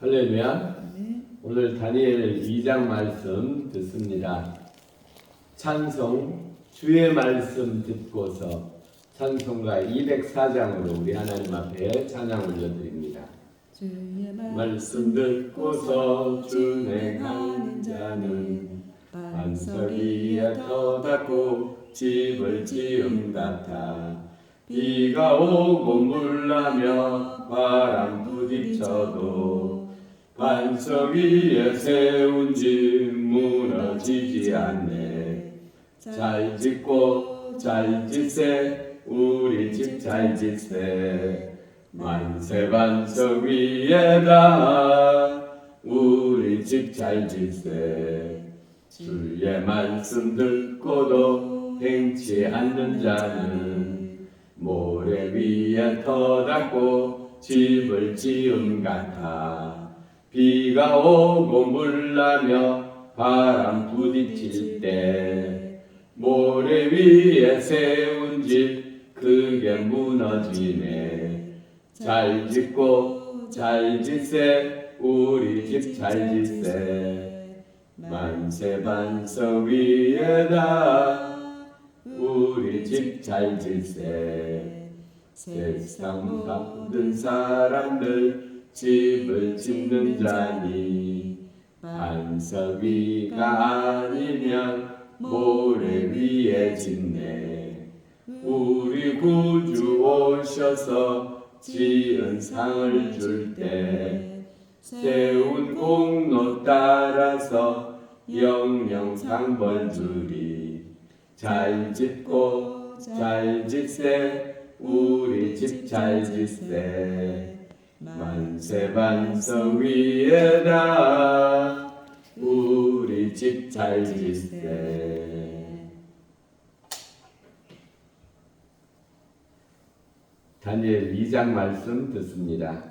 할렐루야. 네. 오늘 다니엘 2장 말씀 듣습니다. 찬송 주의 말씀 듣고서 찬송가 204장으로 우리 하나님 앞에 찬양 올려드립니다. 주의 말씀 듣고서 준행하는 자는 반석 위에 터닫고 집을 지음 같아. 비가 오고 물나며 바람 부딪혀도 반석 위에 세운 집 무너지지 않네. 잘 짓고 잘 짓세 우리 집 잘 짓세. 만세 반석 위에다 우리 집 잘 짓세. 주의 말씀 듣고도 행치 않는 자는 모래 위에 터닫고 집을 지은 같아. 비가 오고 물나며 바람 부딪힐 때 모래 위에 세운 집 그게 무너지네. 잘 짓고 잘 짓세 우리 집 잘 짓세. 만세 반석 위에다 우리 집 잘 짓세. 세상 모든 사람들 집을 짓는 자니 반석 위가 아니면 모래 위에 짓네. 우리 구주 오셔서 지은 상을 줄 때 세운 공로 따라서 영영 상 벌 주리. 잘 짓고 잘 짓세 우리 집 잘 짓세. 만세 반석 위에다 우리 집 잘 짓세. 다니엘 2장 말씀 듣습니다.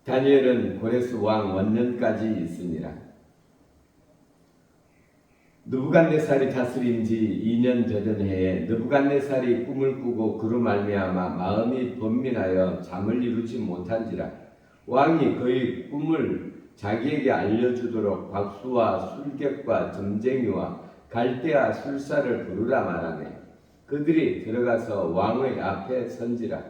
다니엘은 고레스 왕 원년까지 있으니라. 느부갓네살이 다스린 지 2년 되던 해에 느부갓네살이 꿈을 꾸고 그로 말미암아 마음이 번민하여 잠을 이루지 못한지라. 왕이 그의 꿈을 자기에게 알려주도록 박수와 술객과 점쟁이와 갈대아 술사를 부르라 말하네. 그들이 들어가서 왕의 앞에 선지라.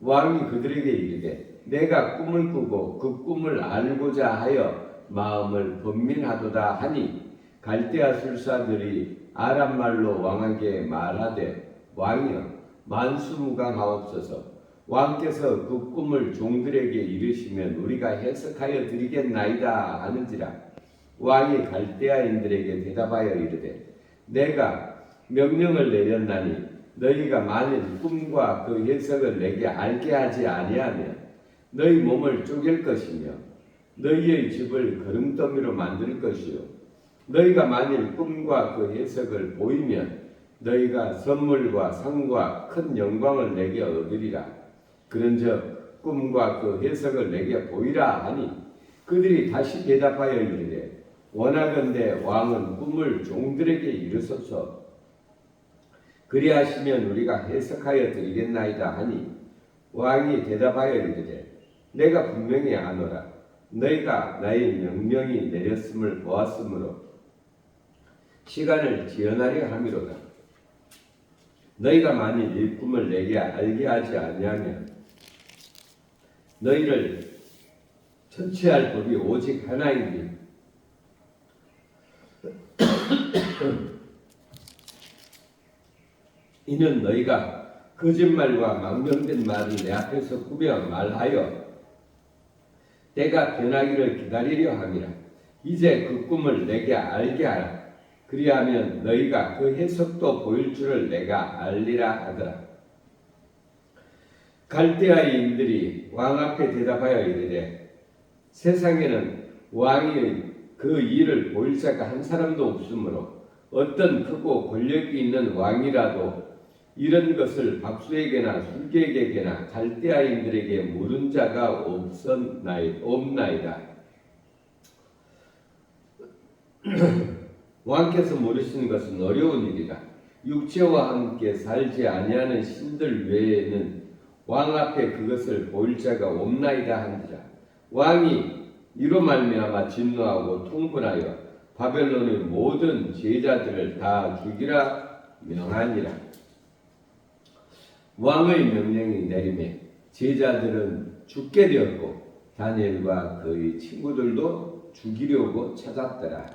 왕이 그들에게 이르되 내가 꿈을 꾸고 그 꿈을 알고자 하여 마음을 번민하도다 하니 갈대아 술사들이 아람 말로 왕에게 말하되 왕이여 만수무강하옵소서. 왕께서 그 꿈을 종들에게 이르시면 우리가 해석하여 드리겠나이다 하는지라. 왕이 갈대아인들에게 대답하여 이르되 내가 명령을 내렸나니 너희가 만일 꿈과 그 해석을 내게 알게 하지 아니하면 너희 몸을 쪼갤 것이며 너희의 집을 거름더미로 만들 것이요 너희가 만일 꿈과 그 해석을 보이면 너희가 선물과 상과 큰 영광을 내게 얻으리라. 그런즉 꿈과 그 해석을 내게 보이라 하니 그들이 다시 대답하여 이르되 원하건대 왕은 꿈을 종들에게 이르소서. 그리하시면 우리가 해석하여 드리겠나이다 하니 왕이 대답하여 이르되 내가 분명히 아노라. 너희가 나의 명령이 내렸음을 보았으므로 시간을 지연하려 함이로다. 너희가 만일 이 꿈을 내게 알게 하지 아니하면 너희를 처치할 법이 오직 하나이니 이는 너희가 거짓말과 망령된 말을 내 앞에서 꾸며 말하여 때가 변하기를 기다리려 함이라. 이제 그 꿈을 내게 알게 하라. 그리하면 너희가 그 해석도 보일 줄을 내가 알리라 하더라. 갈대아인들이 왕 앞에 대답하여 이르되 세상에는 왕이 그 일을 보일 자가 한 사람도 없으므로 어떤 크고 권력이 있는 왕이라도 이런 것을 박수에게나 술객에게나 갈대아인들에게 물은 자가 없나이다. 왕께서 모르시는 것은 어려운 일이라. 육체와 함께 살지 아니하는 신들 외에는 왕 앞에 그것을 보일 자가 없나이다 한지라. 왕이 이로 말미암아 진노하고 통분하여 바벨론의 모든 제자들을 다 죽이라 명하니라. 왕의 명령이 내림에 제자들은 죽게 되었고 다니엘과 그의 친구들도 죽이려고 찾았더라.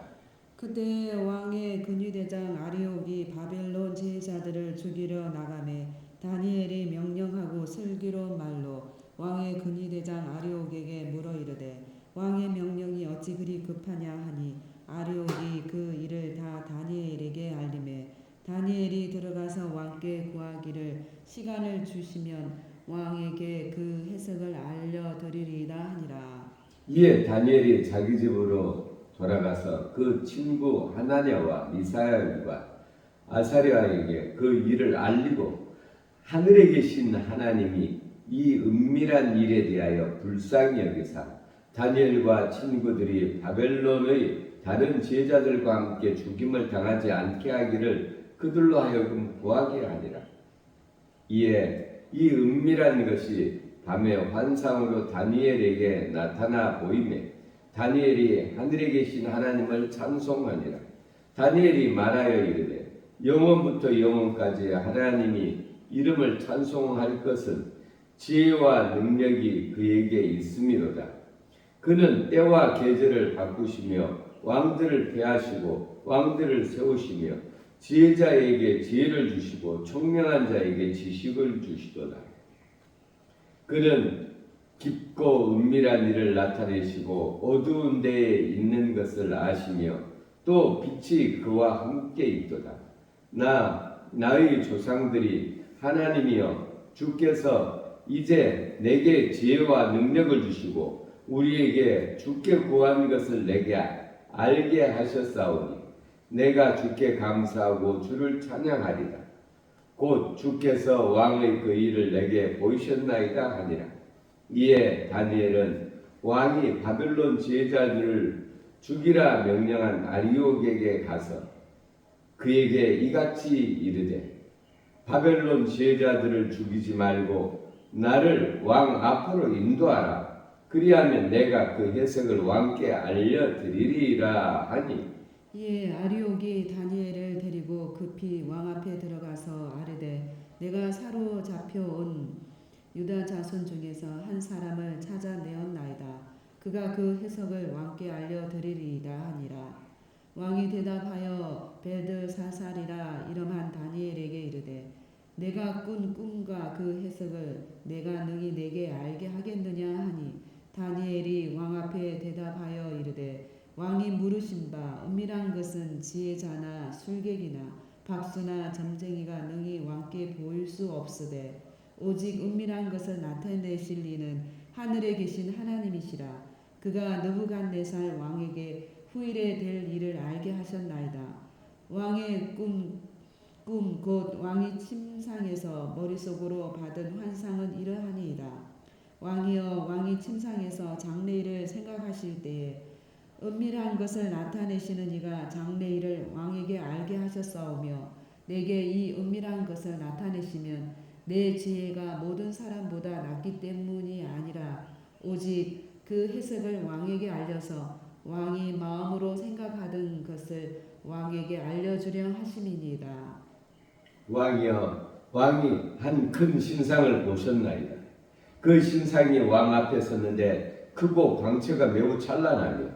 그때 왕의 근위대장 아리옥이 바벨론 제자들을 죽이려 나가매 다니엘이 명령하고 슬기로운 말로 왕의 근위대장 아리옥에게 물어 이르되 왕의 명령이 어찌 그리 급하냐 하니 아리옥이 그 일을 다 다니엘에게 알림해 다니엘이 들어가서 왕께 구하기를 시간을 주시면 왕에게 그 해석을 알려드리리이다 하니라. 이에 다니엘이 자기 집으로 돌아가서 그 친구 하나냐와 미사엘과 아사랴에게 그 일을 알리고 하늘에 계신 하나님이 이 은밀한 일에 대하여 불쌍히 여기사 다니엘과 친구들이 바벨론의 다른 제자들과 함께 죽임을 당하지 않게 하기를 그들로 하여금 구하게 하니라. 이에 이 은밀한 것이 밤에 환상으로 다니엘에게 나타나 보이매 다니엘이 하늘에 계신 하나님을 찬송하니라. 다니엘이 말하여 이르되 영원부터 영원까지 하나님이 이름을 찬송할 것은 지혜와 능력이 그에게 있음이로다. 그는 때와 계절을 바꾸시며 왕들을 폐하시고 왕들을 세우시며 지혜자에게 지혜를 주시고 총명한 자에게 지식을 주시도다. 그는 깊고 은밀한 일을 나타내시고 어두운 데에 있는 것을 아시며 또 빛이 그와 함께 있도다. 나의 조상들이 하나님이여 주께서 이제 내게 지혜와 능력을 주시고 우리에게 주께 구한 것을 내게 알게 하셨사오니 내가 주께 감사하고 주를 찬양하리라. 곧 주께서 왕의 그 일을 내게 보이셨나이다 하니라. 이에 다니엘은 왕이 바벨론 제자들을 죽이라 명령한 아리옥에게 가서 그에게 이같이 이르되 바벨론 제자들을 죽이지 말고 나를 왕 앞으로 인도하라. 그리하면 내가 그 해석을 왕께 알려드리리라 하니 이에 아리옥이 다니엘을 데리고 급히 왕 앞에 들어가서 아뢰되 내가 사로잡혀온 유다 자손 중에서 한 사람을 찾아내었나이다. 그가 그 해석을 왕께 알려드리리이다 하니라. 왕이 대답하여 벨드사살이라 이름한 다니엘에게 이르되 내가 꾼 꿈과 그 해석을 내가 능히 내게 알게 하겠느냐 하니 다니엘이 왕 앞에 대답하여 이르되 왕이 물으신 바 은밀한 것은 지혜자나 술객이나 박수나 점쟁이가 능히 왕께 보일 수 없으되 오직 은밀한 것을 나타내실 이는 하늘에 계신 하나님이시라. 그가 느부갓네살 왕에게 후일에 될 일을 알게 하셨나이다. 왕의 꿈 곧 왕이 침상에서 머릿속으로 받은 환상은 이러하니이다. 왕이여 왕이 침상에서 장래일을 생각하실 때에 은밀한 것을 나타내시는 이가 장래일을 왕에게 알게 하셨사오며 내게 이 은밀한 것을 나타내시면 내 지혜가 모든 사람보다 낫기 때문이 아니라 오직 그 해석을 왕에게 알려서 왕이 마음으로 생각하던 것을 왕에게 알려주려 하심이니이다. 왕이여 왕이 한 큰 신상을 보셨나이다. 그 신상이 왕 앞에 섰는데 크고 광채가 매우 찬란하며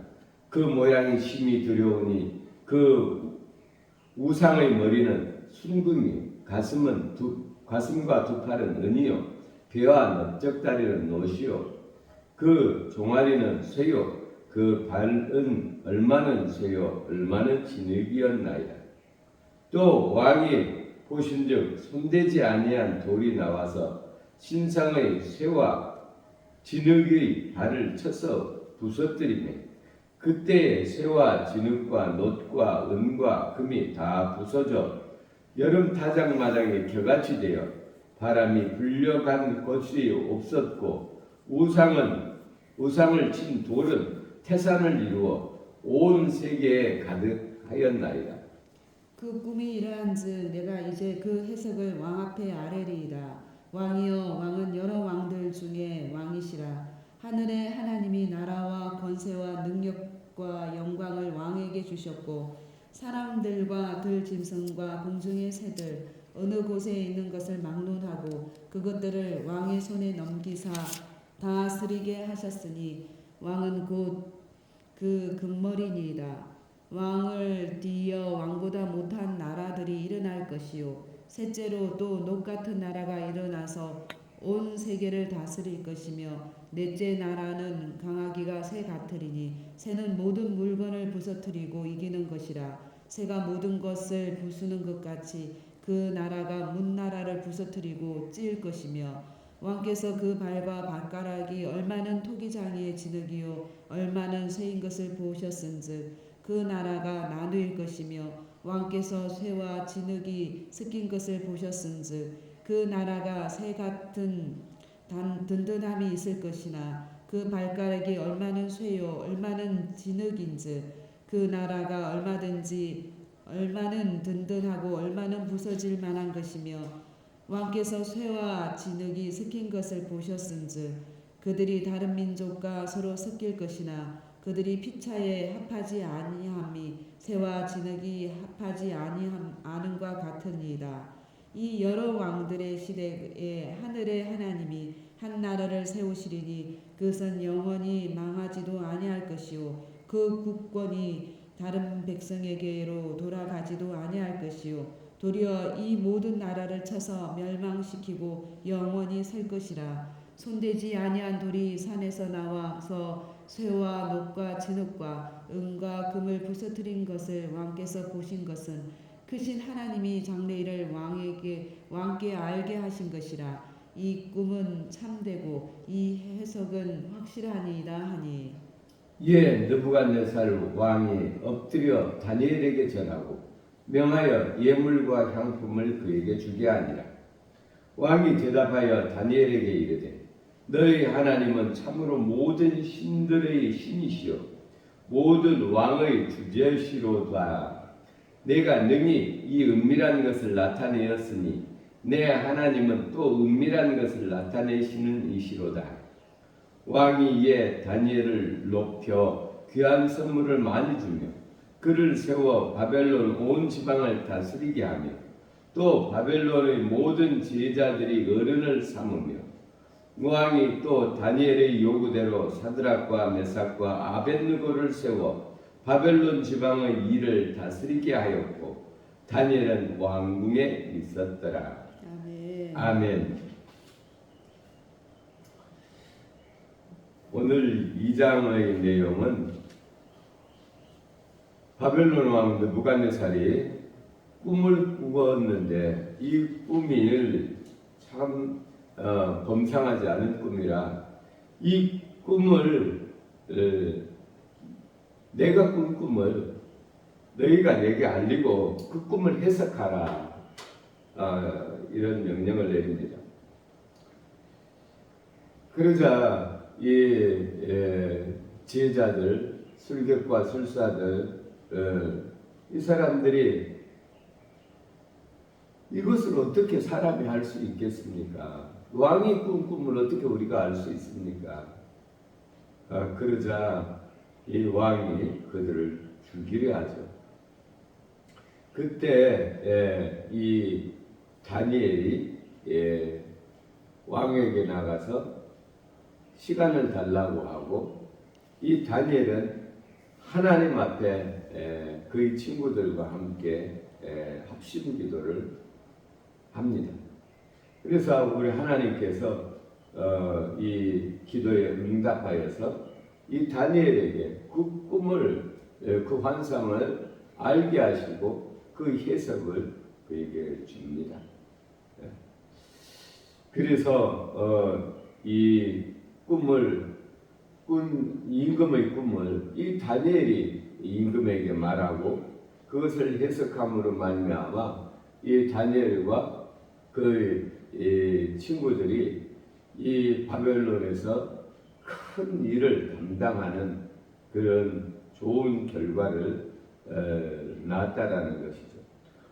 그 모양이 심히 두려우니 그 우상의 머리는 순금이 가슴과 두 팔은 은이요 배와 넓적다리는 노시요 그 종아리는 쇠요 그 발은 얼마는 쇠요 얼마는 진흙이었나이다. 또 왕이 보신즉 손대지 아니한 돌이 나와서 신상의 쇠와 진흙의 발을 쳐서 부서뜨리매 그때에 쇠와 진흙과 놋과 은과 금이 다 부서져 여름 타작마당에 겨같이 되어 바람이 불려간 곳이 없었고 우상을 친 돌은 태산을 이루어 온 세계에 가득하였나이다. 그 꿈이 이러한즉 내가 이제 그 해석을 왕 앞에 아뢰리이다. 왕이여 왕은 여러 왕들 중에 왕이시라. 하늘의 하나님이 나라와 권세와 능력과 영광을 왕에게 주셨고 사람들과 들짐승과 공중의 새들 어느 곳에 있는 것을 막론하고 그것들을 왕의 손에 넘기사 다스리게 하셨으니 왕은 곧 그 금머리니이다. 왕을 뒤이어 왕보다 못한 나라들이 일어날 것이요 셋째로 또 녹 같은 나라가 일어나서 온 세계를 다스릴 것이며 넷째 나라는 강하기가 새 같으리니 새는 모든 물건을 부서뜨리고 이기는 것이라. 새가 모든 것을 부수는 것 같이 그 나라가 문나라를 부서뜨리고 찢을 것이며 왕께서 그 발과 발가락이 얼마는 토기장이의 진흙이요 얼마는 쇠인 것을 보셨은즉 그 나라가 나누일 것이며 왕께서 쇠와 진흙이 섞인 것을 보셨은즉 그 나라가 새 같은 든든함이 있을 것이나 그 발가락이 얼마는 쇠요 얼마는 진흙인즉 그 나라가 얼마는 든든하고 얼마는 부서질 만한 것이며 왕께서 쇠와 진흙이 섞인 것을 보셨은즉 그들이 다른 민족과 서로 섞일 것이나 그들이 피차에 합하지 아니함이 새와 진흙이 합하지 아니함과 같으니이다. 이 여러 왕들의 시대에 하늘의 하나님이 한 나라를 세우시리니 그것은 영원히 망하지도 아니할 것이요 그 국권이 다른 백성에게로 돌아가지도 아니할 것이요 도리어 이 모든 나라를 쳐서 멸망시키고 영원히 설 것이라. 손대지 아니한 돌이 산에서 나와서 쇠와 녹과 진흙과 은과 금을 부서뜨린 것을 왕께서 보신 것은 크신 하나님이 장래일을 왕께 알게 하신 것이라. 이 꿈은 참되고 이 해석은 확실하니이다 하니. 이에 느부갓네살 왕이 엎드려 다니엘에게 전하고 명하여 예물과 향품을 그에게 주게 하니라. 왕이 대답하여 다니엘에게 이르되 너희 하나님은 참으로 모든 신들의 신이시요 모든 왕의 주제시로다. 내가 능히 이 은밀한 것을 나타내었으니 내 하나님은 또 은밀한 것을 나타내시는 이시로다. 왕이 이에 다니엘을 높여 귀한 선물을 많이 주며 그를 세워 바벨론 온 지방을 다스리게 하며 또 바벨론의 모든 제자들이 어른을 삼으며 왕이 또 다니엘의 요구대로 사드락과 메삭과 아벳느고를 세워 바벨론 지방의 일을 다스리게 하였고 다니엘은 왕궁에 있었더라. 아멘. 아멘. 오늘 2장의 내용은 바벨론 왕 느부갓네살이 꿈을 꾸었는데 이 꿈이 참 범상하지 않은 꿈이라 이 꿈을 내가 꾼 꿈을 너희가 내게 알리고 그 꿈을 해석하라 이런 명령을 내립니다. 그러자 이 제자들, 술객과 술사들 이 사람들이 이것을 어떻게 사람이 할 수 있겠습니까? 왕이 꾼 꿈을 어떻게 우리가 알 수 있습니까? 그러자 이 왕이 그들을 죽이려 하죠. 그때 이 다니엘이 왕에게 나가서 시간을 달라고 하고 이 다니엘은 하나님 앞에 그의 친구들과 함께 합심 기도를 합니다. 그래서 우리 하나님께서 이 기도에 응답하여서 이 다니엘에게 그 꿈을 그 환상을 알게 하시고 그 해석을 그에게 줍니다. 그래서 이 꿈을 꾼 임금의 꿈을 이 다니엘이 임금에게 말하고 그것을 해석함으로 말미암아 이 다니엘과 그 친구들이 이 바벨론에서 큰 일을 담당하는 그런 좋은 결과를 낳았다라는 것이죠.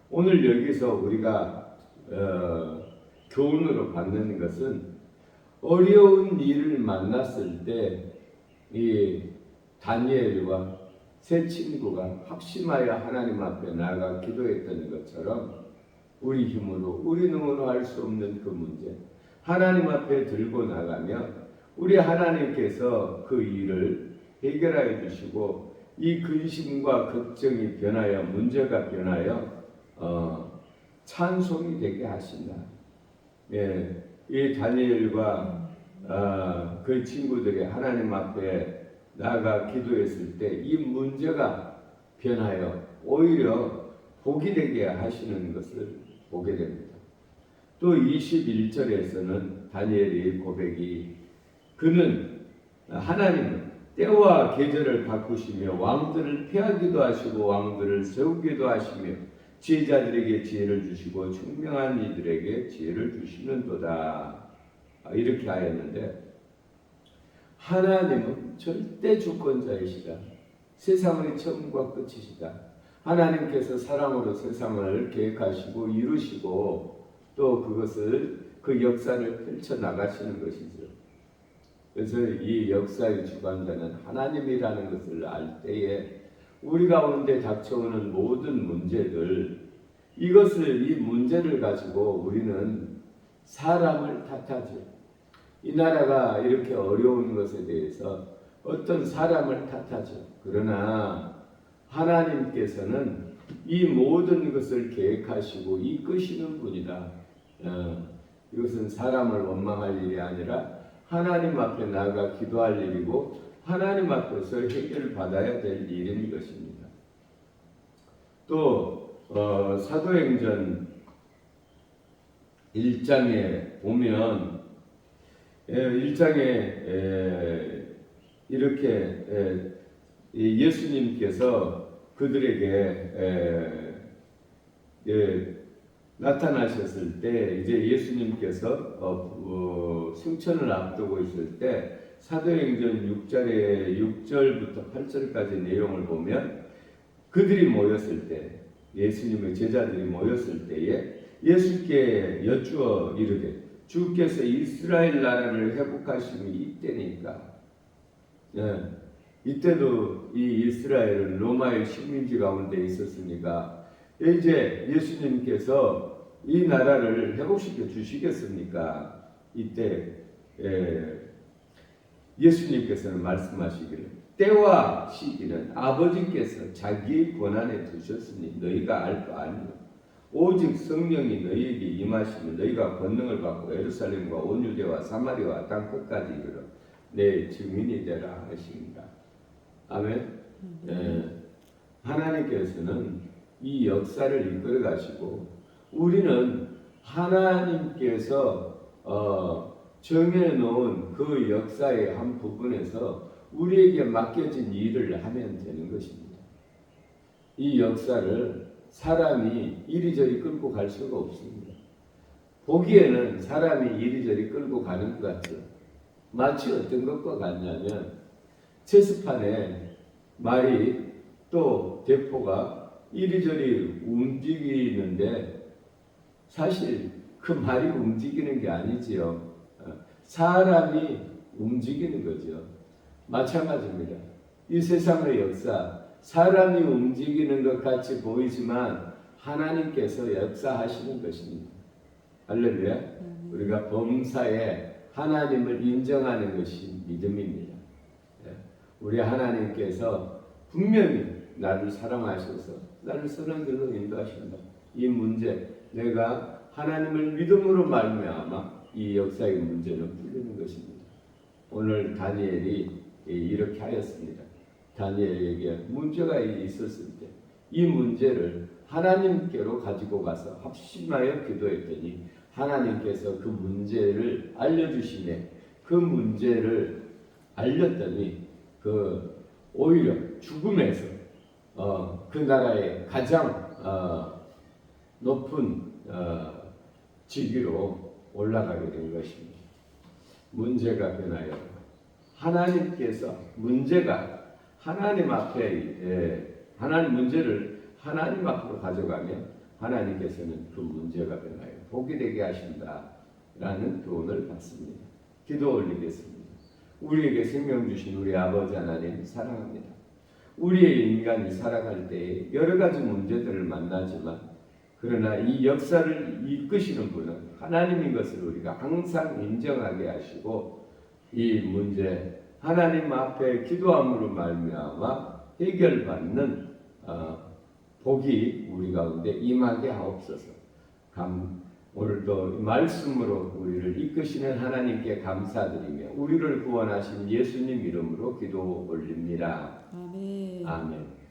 오늘 여기서 우리가 교훈으로 받는 것은 어려운 일을 만났을 때 이 다니엘과 세 친구가 확심하여 하나님 앞에 나아가 기도했던 것처럼 우리 힘으로 우리 능으로 할 수 없는 그 문제 하나님 앞에 들고 나가면 우리 하나님께서 그 일을 해결하여 주시고 이 근심과 걱정이 변하여 문제가 변하여 찬송이 되게 하신다. 예, 이 다니엘과 그 친구들이 하나님 앞에 나아가 기도했을 때 이 문제가 변하여 오히려 복이 되게 하시는 것을 보게 됩니다. 또 21절에서는 다니엘의 고백이 그는 하나님은 때와 계절을 바꾸시며 왕들을 폐하기도 하시고 왕들을 세우기도 하시며 지혜자들에게 지혜를 주시고 총명한 이들에게 지혜를 주시는도다. 이렇게 하였는데 하나님은 절대 주권자이시다. 세상의 처음과 끝이시다. 하나님께서 사랑으로 세상을 계획하시고 이루시고 또 그것을 그 역사를 펼쳐 나가시는 것이죠. 그래서 이 역사의 주관자는 하나님이라는 것을 알 때에 우리 가운데 닥쳐오는 모든 문제들 이 문제를 가지고 우리는 사람을 탓하죠. 이 나라가 이렇게 어려운 것에 대해서 어떤 사람을 탓하죠. 그러나 하나님께서는 이 모든 것을 계획하시고 이끄시는 분이다. 이것은 사람을 원망할 일이 아니라 하나님 앞에 나아가 기도할 일이고 하나님 앞에서 해결받아야 될 일인 것입니다. 또 사도행전 1장에 보면 1장에 이렇게 예수님께서 그들에게 나타나셨을 때 이제 예수님께서 승천을 앞두고 있을 때 사도행전 6절에 6절부터 8절까지 내용을 보면 그들이 모였을 때 예수님의 제자들이 모였을 때에 예수께 여쭈어 이르되 주께서 이스라엘 나라를 회복하심이 이때니까 이때도 이 이스라엘은 로마의 식민지 가운데 있었으니까 이제 예수님께서 이 나라를 회복시켜 주시겠습니까? 이때 예수님께서는 말씀하시기를 때와 시기는 아버지께서 자기 권한에 두셨으니 너희가 알 바 아니요 오직 성령이 너희에게 임하시면 너희가 권능을 받고 예루살렘과 온 유대와 사마리아와 땅 끝까지 이르러 내 증인이 되라 하십니다. 아멘. 하나님께서는 이 역사를 이끌어 가시고 우리는 하나님께서 정해놓은 그 역사의 한 부분에서 우리에게 맡겨진 일을 하면 되는 것입니다. 이 역사를 사람이 이리저리 끌고 갈 수가 없습니다. 보기에는 사람이 이리저리 끌고 가는 것 같죠. 마치 어떤 것과 같냐면 체스판에 말이 또 대포가 이리저리 움직이는데 사실 그 말이 움직이는 게 아니지요. 사람이 움직이는 거죠. 마찬가지입니다. 이 세상의 역사, 사람이 움직이는 것 같이 보이지만 하나님께서 역사하시는 것입니다. 할렐루야. 우리가 범사에 하나님을 인정하는 것이 믿음입니다. 우리 하나님께서 분명히 나를 사랑하셔서 나를 선한 길로 인도하신다. 이 문제, 내가 하나님을 믿음으로 말미암아 이 역사의 문제는 풀리는 것입니다. 오늘 다니엘이 이렇게 하였습니다. 다니엘에게 문제가 있었을 때 이 문제를 하나님께로 가지고 가서 합심하여 기도했더니 하나님께서 그 문제를 알려주시네. 그 문제를 알렸더니 오히려 죽음에서 그 나라의 가장 높은 직위로 올라가게 된 것입니다. 문제가 변하여 하나님께서 문제가 하나님 앞에 하나님 문제를 하나님 앞으로 가져가면 하나님께서는 그 문제가 변하여 복이 되게 하신다라는 교훈을 받습니다. 기도 올리겠습니다. 우리에게 생명 주신 우리 아버지 하나님 사랑합니다. 우리의 인간이 살아갈 때에 여러 가지 문제들을 만나지만 그러나 이 역사를 이끄시는 분은 하나님인 것을 우리가 항상 인정하게 하시고 이 문제 하나님 앞에 기도함으로 말미암아 해결받는 복이 우리 가운데 임하게 하옵소서. 오늘도 말씀으로 우리를 이끄시는 하나님께 감사드리며 우리를 구원하신 예수님 이름으로 기도 올립니다. 아멘. 아멘.